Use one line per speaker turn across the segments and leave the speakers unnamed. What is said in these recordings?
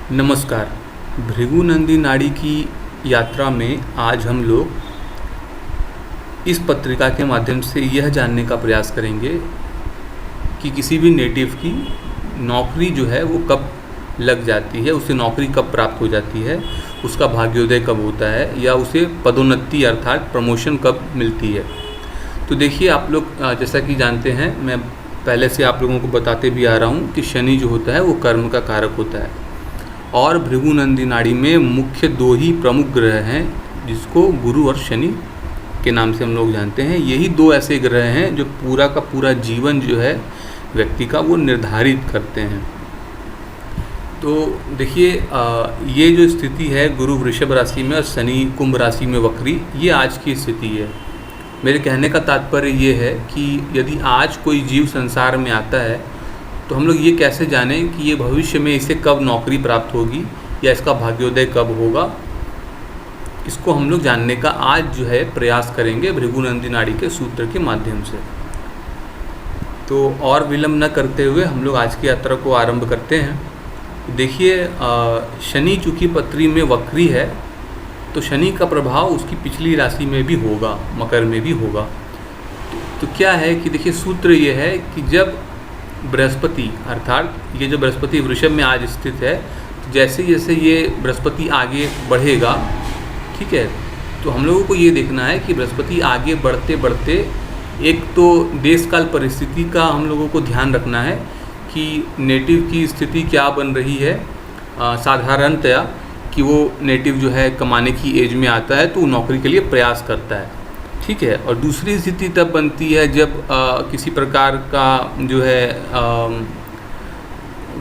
नमस्कार। भृगु नाड़ी की यात्रा में आज हम लोग इस पत्रिका के माध्यम से यह जानने का प्रयास करेंगे कि किसी भी नेटिव की नौकरी जो है वो कब लग जाती है, उसे नौकरी कब प्राप्त हो जाती है, उसका भाग्योदय कब होता है या उसे पदोन्नति अर्थात प्रमोशन कब मिलती है। तो देखिए, आप लोग जैसा कि जानते हैं, मैं पहले से आप लोगों को बताते भी आ रहा हूँ कि शनि जो होता है वो कर्म का कारक होता है और भृगु नाड़ी में मुख्य दो ही प्रमुख ग्रह हैं जिसको गुरु और शनि के नाम से हम लोग जानते हैं। यही दो ऐसे ग्रह हैं जो पूरा का पूरा जीवन जो है व्यक्ति का वो निर्धारित करते हैं। तो देखिए, ये जो स्थिति है गुरु वृषभ राशि में और शनि कुंभ राशि में वक्री, ये आज की स्थिति है। मेरे कहने का तात्पर्य ये है कि यदि आज कोई जीव संसार में आता है तो हम लोग ये कैसे जानें कि ये भविष्य में इसे कब नौकरी प्राप्त होगी या इसका भाग्योदय कब होगा। इसको हम लोग जानने का आज जो है प्रयास करेंगे भृगु नाड़ी के सूत्र के माध्यम से। तो और विलंब न करते हुए हम लोग आज की यात्रा को आरंभ करते हैं। देखिए, शनि चूँकि पत्री में वक्री है तो शनि का प्रभाव उसकी पिछली राशि में भी होगा, मकर में भी होगा। तो क्या है कि देखिए, सूत्र ये है कि जब बृहस्पति अर्थात ये जो बृहस्पति वृषभ में आज स्थित है, तो जैसे जैसे ये बृहस्पति आगे बढ़ेगा, ठीक है, तो हम लोगों को ये देखना है कि बृहस्पति आगे बढ़ते बढ़ते एक तो देश काल परिस्थिति का हम लोगों को ध्यान रखना है कि नेटिव की स्थिति क्या बन रही है। साधारणतया कि वो नेटिव जो है कमाने की एज में आता है तो वो नौकरी के लिए प्रयास करता है, ठीक है। और दूसरी स्थिति तब बनती है जब किसी प्रकार का जो है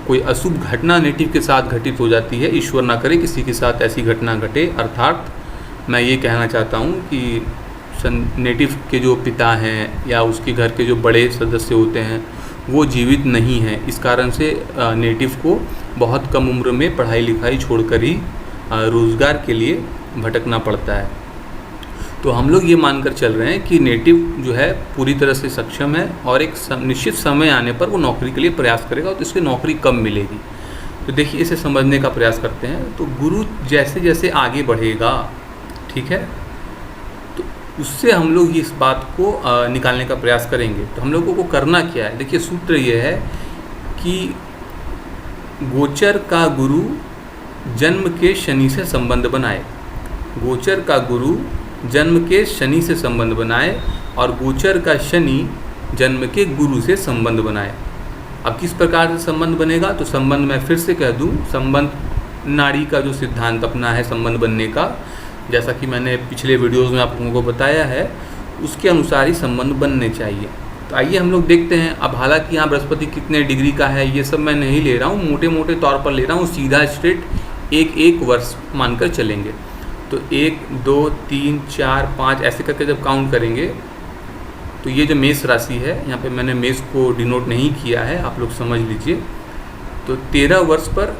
कोई अशुभ घटना नेटिव के साथ घटित हो जाती है। ईश्वर ना करे किसी के साथ ऐसी घटना घटे, अर्थात मैं ये कहना चाहता हूँ कि नेटिव के जो पिता हैं या उसके घर के जो बड़े सदस्य होते हैं वो जीवित नहीं हैं। इस कारण से नेटिव को बहुत कम उम्र में पढ़ाई लिखाई छोड़कर ही रोज़गार के लिए भटकना पड़ता है। तो हम लोग ये मानकर चल रहे हैं कि नेटिव जो है पूरी तरह से सक्षम है और एक निश्चित समय आने पर वो नौकरी के लिए प्रयास करेगा। तो इसकी नौकरी कब मिलेगी, तो देखिए इसे समझने का प्रयास करते हैं। तो गुरु जैसे जैसे आगे बढ़ेगा, ठीक है, तो उससे हम लोग इस बात को निकालने का प्रयास करेंगे। तो हम लोगों को करना क्या है, देखिए सूत्र ये है कि गोचर का गुरु जन्म के शनि से संबंध बनाए। गोचर का गुरु जन्म के शनि से संबंध बनाए और गोचर का शनि जन्म के गुरु से संबंध बनाए। अब किस प्रकार से संबंध बनेगा, तो संबंध मैं फिर से कह दूं, संबंध नाड़ी का जो सिद्धांत अपना है संबंध बनने का, जैसा कि मैंने पिछले वीडियोस में आप लोगों को बताया है, उसके अनुसार ही संबंध बनने चाहिए। तो आइए हम लोग देखते हैं। अब हालांकि यहाँ बृहस्पति कितने डिग्री का है ये सब मैं नहीं ले रहा हूँ, मोटे मोटे तौर पर ले रहा हूँ, सीधा स्ट्रेट एक वर्ष मानकर चलेंगे। तो 1 2 3 4 5 ऐसे करके जब काउंट करेंगे तो ये जो मेष राशि है, यहाँ पे मैंने मेष को डिनोट नहीं किया है, आप लोग समझ लीजिए। तो 13 वर्ष पर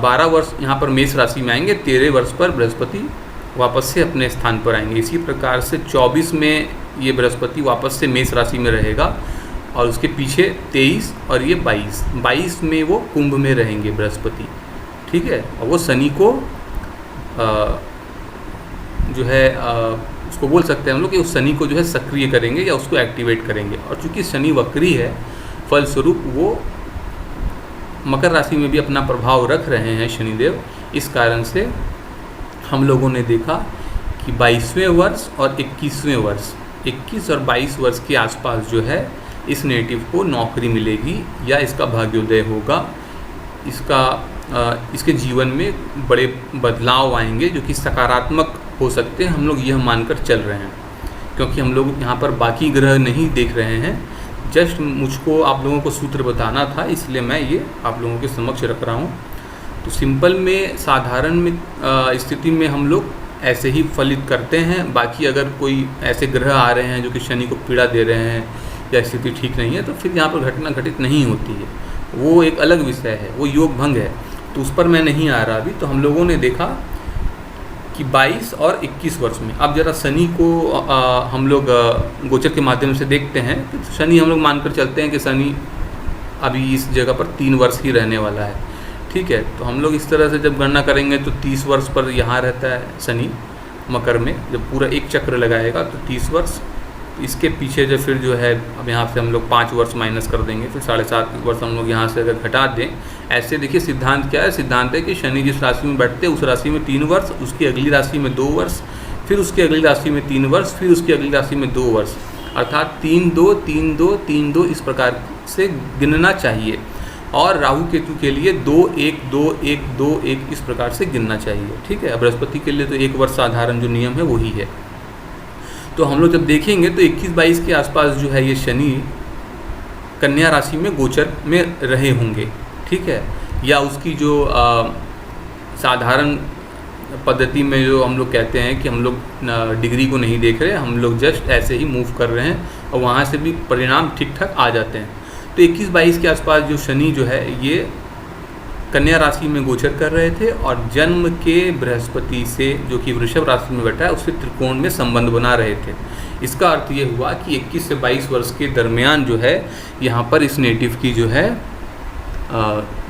12 वर्ष यहाँ पर मेष राशि में आएंगे, 13 वर्ष पर बृहस्पति वापस से अपने स्थान पर आएंगे। इसी प्रकार से 24 में ये बृहस्पति वापस से मेष राशि में रहेगा और उसके पीछे 23 और ये 22 में वो कुंभ में रहेंगे बृहस्पति, ठीक है। और वो शनि को जो है उसको बोल सकते हैं हम लोग कि उस शनि को जो है सक्रिय करेंगे या उसको एक्टिवेट करेंगे। और चूंकि शनि वक्री है, फलस्वरूप वो मकर राशि में भी अपना प्रभाव रख रहे हैं शनिदेव। इस कारण से हम लोगों ने देखा कि 22वें वर्ष और 21वें वर्ष, 21 और 22 वर्ष के आसपास जो है इस नेटिव को नौकरी मिलेगी या इसका भाग्योदय होगा। इसके जीवन में बड़े बदलाव आएंगे जो कि सकारात्मक हो सकते हैं, हम लोग यह मानकर चल रहे हैं। क्योंकि हम लोग यहाँ पर बाकी ग्रह नहीं देख रहे हैं, जस्ट मुझको आप लोगों को सूत्र बताना था, इसलिए मैं ये आप लोगों के समक्ष रख रहा हूँ। तो सिंपल में साधारण में स्थिति में हम लोग ऐसे ही फलित करते हैं। बाकी अगर कोई ऐसे ग्रह आ रहे हैं जो कि शनि को पीड़ा दे रहे हैं या स्थिति ठीक नहीं है, तो फिर यहाँ पर घटना घटित नहीं होती है, वो एक अलग विषय है, वो योग भंग है, तो उस पर मैं नहीं आ रहा अभी। तो हम लोगों ने देखा कि 22 और 21 वर्ष में, अब जरा शनि को हम लोग गोचर के माध्यम से देखते हैं। तो शनि हम लोग मानकर चलते हैं कि शनि अभी इस जगह पर 3 वर्ष ही रहने वाला है, ठीक है। तो हम लोग इस तरह से जब गणना करेंगे तो 30 वर्ष पर यहाँ रहता है शनि मकर में, जब पूरा एक चक्र लगाएगा तो 30 वर्ष। इसके पीछे जो फिर जो है अब यहाँ से हम लोग 5 वर्ष माइनस कर देंगे, फिर 7.5 वर्ष हम लोग यहाँ से अगर घटा दें। ऐसे देखिए सिद्धांत क्या है, सिद्धांत है कि शनि जिस राशि में बैठते हैं उस राशि में 3 वर्ष, उसकी अगली राशि में 2 वर्ष, फिर उसकी अगली राशि में 3 वर्ष, फिर उसकी अगली राशि में 2 वर्ष, अर्थात 3-2 3-2 3-2 इस प्रकार से गिनना चाहिए। और राहु केतु के लिए 2-1-2-1-2-1 इस प्रकार से गिनना चाहिए, ठीक है। बृहस्पति के लिए तो 1 वर्ष साधारण जो नियम है वही है। तो हम लोग जब देखेंगे तो 21-22 के आसपास जो है ये शनि कन्या राशि में गोचर में रहे होंगे, ठीक है। या उसकी जो साधारण पद्धति में जो हम लोग कहते हैं कि हम लोग डिग्री को नहीं देख रहे, हम लोग जस्ट ऐसे ही मूव कर रहे हैं और वहाँ से भी परिणाम ठीक ठाक आ जाते हैं। तो 21-22 के आसपास जो शनि जो है ये कन्या राशि में गोचर कर रहे थे और जन्म के बृहस्पति से जो कि वृषभ राशि में बैठा है उससे त्रिकोण में संबंध बना रहे थे। इसका अर्थ ये हुआ कि 21 से 22 वर्ष के दरमियान जो है यहाँ पर इस नेटिव की जो है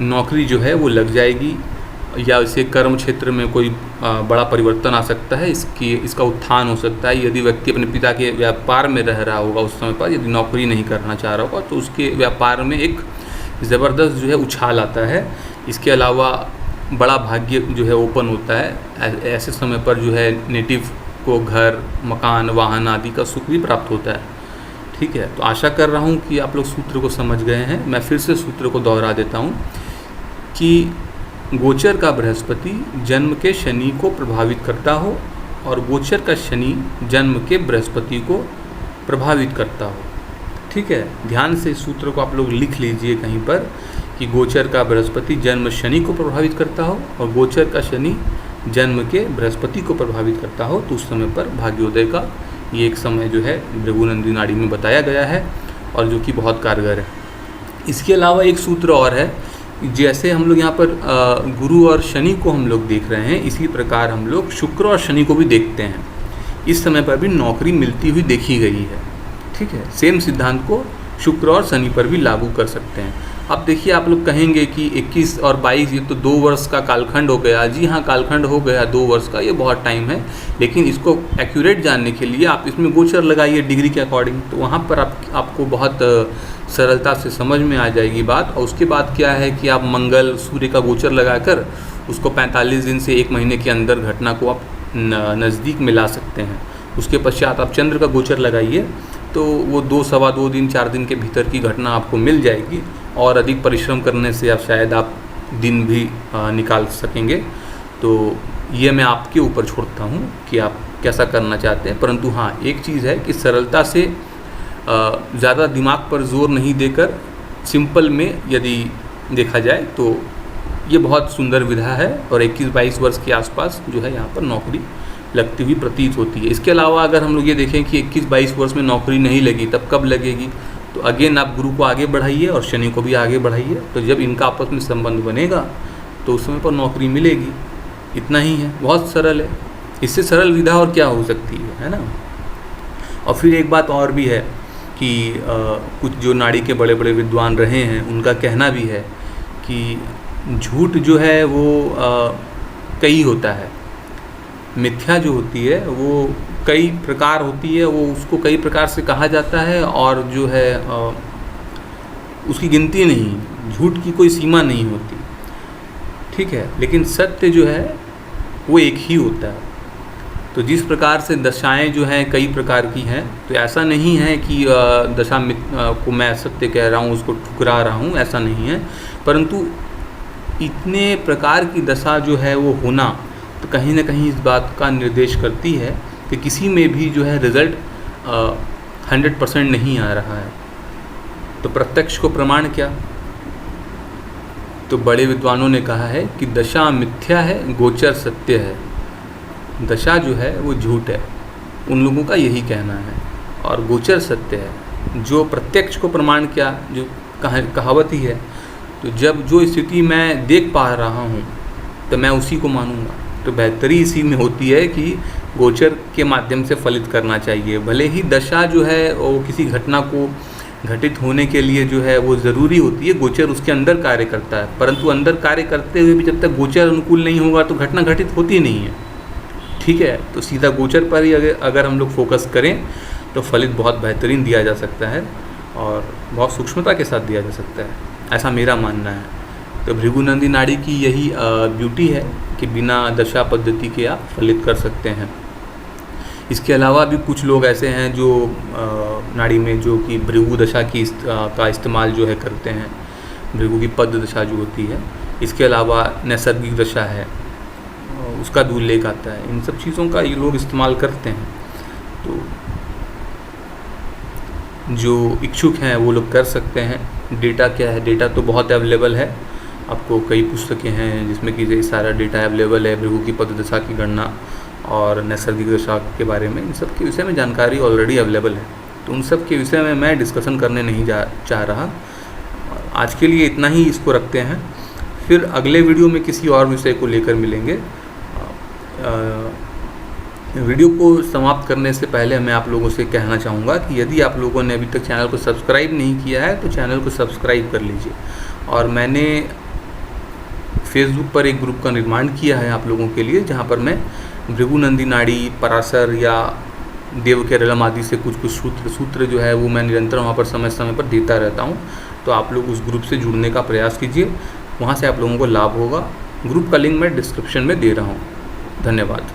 नौकरी जो है वो लग जाएगी, या इसे कर्म क्षेत्र में कोई बड़ा परिवर्तन आ सकता है, इसका उत्थान हो सकता है। यदि व्यक्ति अपने पिता के व्यापार में रह रहा होगा उस समय पर, यदि नौकरी नहीं करना चाह रहा होगा तो उसके व्यापार में एक ज़बरदस्त जो है उछाल आता है। इसके अलावा बड़ा भाग्य जो है ओपन होता है। ऐसे समय पर जो है नेटिव को घर, मकान, वाहन आदि का सुख भी प्राप्त होता है, ठीक है। तो आशा कर रहा हूँ कि आप लोग सूत्र को समझ गए हैं। मैं फिर से सूत्र को दोहरा देता हूँ कि गोचर का बृहस्पति जन्म के शनि को प्रभावित करता हो और गोचर का शनि जन्म के बृहस्पति को प्रभावित करता हो, ठीक है। ध्यान से सूत्र को आप लोग लिख लीजिए कहीं पर कि गोचर का बृहस्पति जन्म शनि को प्रभावित करता हो और गोचर का शनि जन्म के बृहस्पति को प्रभावित करता हो, तो उस समय पर भाग्योदय का ये एक समय जो है भृगुनंदी नाड़ी में बताया गया है और जो कि बहुत कारगर है। इसके अलावा एक सूत्र और है, जैसे हम लोग यहाँ पर गुरु और शनि को हम लोग देख रहे हैं, इसी प्रकार हम लोग शुक्र और शनि को भी देखते हैं। इस समय पर भी नौकरी मिलती हुई देखी गई है, ठीक है। सेम सिद्धांत को शुक्र और शनि पर भी लागू कर सकते हैं। अब देखिए आप लोग कहेंगे कि 21 और 22 ये तो 2 वर्ष का कालखंड हो गया। जी हाँ, कालखंड हो गया 2 वर्ष का, ये बहुत टाइम है, लेकिन इसको एक्यूरेट जानने के लिए आप इसमें गोचर लगाइए डिग्री के अकॉर्डिंग, तो वहाँ पर आपको बहुत सरलता से समझ में आ जाएगी बात। और उसके बाद क्या है कि आप मंगल सूर्य का गोचर लगाकर उसको 45 दिन से 1 महीने के अंदर घटना को आप नज़दीक में ला सकते हैं। उसके पश्चात आप चंद्र का गोचर लगाइए तो वो 2 सवा 2 दिन 4 दिन के भीतर की घटना आपको मिल जाएगी और अधिक परिश्रम करने से आप शायद आप दिन भी निकाल सकेंगे। तो ये मैं आपके ऊपर छोड़ता हूँ कि आप कैसा करना चाहते हैं। परंतु हाँ, एक चीज़ है कि सरलता से ज़्यादा दिमाग पर जोर नहीं देकर सिंपल में यदि देखा जाए तो ये बहुत सुंदर विधा है और 21-22 वर्ष के आसपास जो है यहाँ पर नौकरी लगती हुई प्रतीत होती है। इसके अलावा अगर हम लोग ये देखें कि 21-22 वर्ष में नौकरी नहीं लगी, तब कब लगेगी, तो अगेन आप गुरु को आगे बढ़ाइए और शनि को भी आगे बढ़ाइए। तो जब इनका आपस में संबंध बनेगा तो उस समय पर नौकरी मिलेगी। इतना ही है, बहुत सरल है। इससे सरल विधा और क्या हो सकती है ना। और फिर एक बात और भी है कि कुछ जो नाड़ी के बड़े बड़े विद्वान रहे हैं उनका कहना भी है कि झूठ जो है वो कई होता है, मिथ्या जो होती है वो कई प्रकार होती है, वो उसको कई प्रकार से कहा जाता है और जो है उसकी गिनती नहीं, झूठ की कोई सीमा नहीं होती, ठीक है। लेकिन सत्य जो है वो एक ही होता है। तो जिस प्रकार से दशाएं जो हैं कई प्रकार की हैं, तो ऐसा नहीं है कि दशा को मैं सत्य कह रहा हूँ, उसको ठुकरा रहा हूँ, ऐसा नहीं है। परंतु इतने प्रकार की दशा जो है वो होना तो कहीं ना कहीं इस बात का निर्देश करती है कि किसी में भी जो है रिज़ल्ट 100% नहीं आ रहा है। तो प्रत्यक्ष को प्रमाण क्या, तो बड़े विद्वानों ने कहा है कि दशा मिथ्या है, गोचर सत्य है। दशा जो है वो झूठ है, उन लोगों का यही कहना है, और गोचर सत्य है। जो प्रत्यक्ष को प्रमाण क्या, जो कहावत ही है। तो जब जो स्थिति मैं देख पा रहा हूँ तो मैं उसी को मानूंगा। तो बेहतरी इसी में होती है कि गोचर के माध्यम से फलित करना चाहिए। भले ही दशा जो है वो किसी घटना को घटित होने के लिए जो है वो ज़रूरी होती है, गोचर उसके अंदर कार्य करता है, परंतु अंदर कार्य करते हुए भी जब तक गोचर अनुकूल नहीं होगा तो घटना घटित होती नहीं है। ठीक है, तो सीधा गोचर पर ही अगर हम लोग फोकस करें तो फलित बहुत बेहतरीन दिया जा सकता है और बहुत सूक्ष्मता के साथ दिया जा सकता है, ऐसा मेरा मानना है। तो भृगुनंदी नाड़ी की यही ब्यूटी है कि बिना दशा पद्धति के आप फलित कर सकते हैं। इसके अलावा भी कुछ लोग ऐसे हैं जो नाड़ी में जो कि भृगु दशा का इस्तेमाल जो है करते हैं, भृगु की पद दशा जो होती है। इसके अलावा नैसर्गिक दशा है, उसका भी उल्लेख आता है। इन सब चीज़ों का ये लोग इस्तेमाल करते हैं। तो जो इच्छुक हैं वो लोग कर सकते हैं। डेटा क्या है, डेटा तो बहुत अवेलेबल है, आपको कई पुस्तकें हैं जिसमें कि सारा डेटा अवेलेबल है भृगु की पद दशा की गणना और नैसर्गिक दशा के बारे में। इन सब के विषय में जानकारी ऑलरेडी अवेलेबल है, तो उन सब के विषय में मैं डिस्कशन करने नहीं चाह रहा। आज के लिए इतना ही इसको रखते हैं, फिर अगले वीडियो में किसी और विषय को लेकर मिलेंगे। वीडियो को समाप्त करने से पहले मैं आप लोगों से कहना चाहूँगा कि यदि आप लोगों ने अभी तक चैनल को सब्सक्राइब नहीं किया है तो चैनल को सब्सक्राइब कर लीजिए। और मैंने फेसबुक पर एक ग्रुप का निर्माण किया है आप लोगों के लिए, जहाँ पर मैं भृगुनंदी नाड़ी, पराशर या देवकेरलम आदि से कुछ सूत्र जो है वो मैं निरंतर वहाँ पर समय समय पर देता रहता हूँ। तो आप लोग उस ग्रुप से जुड़ने का प्रयास कीजिए, वहाँ से आप लोगों को लाभ होगा। ग्रुप का लिंक मैं डिस्क्रिप्शन में दे रहा हूँ। धन्यवाद।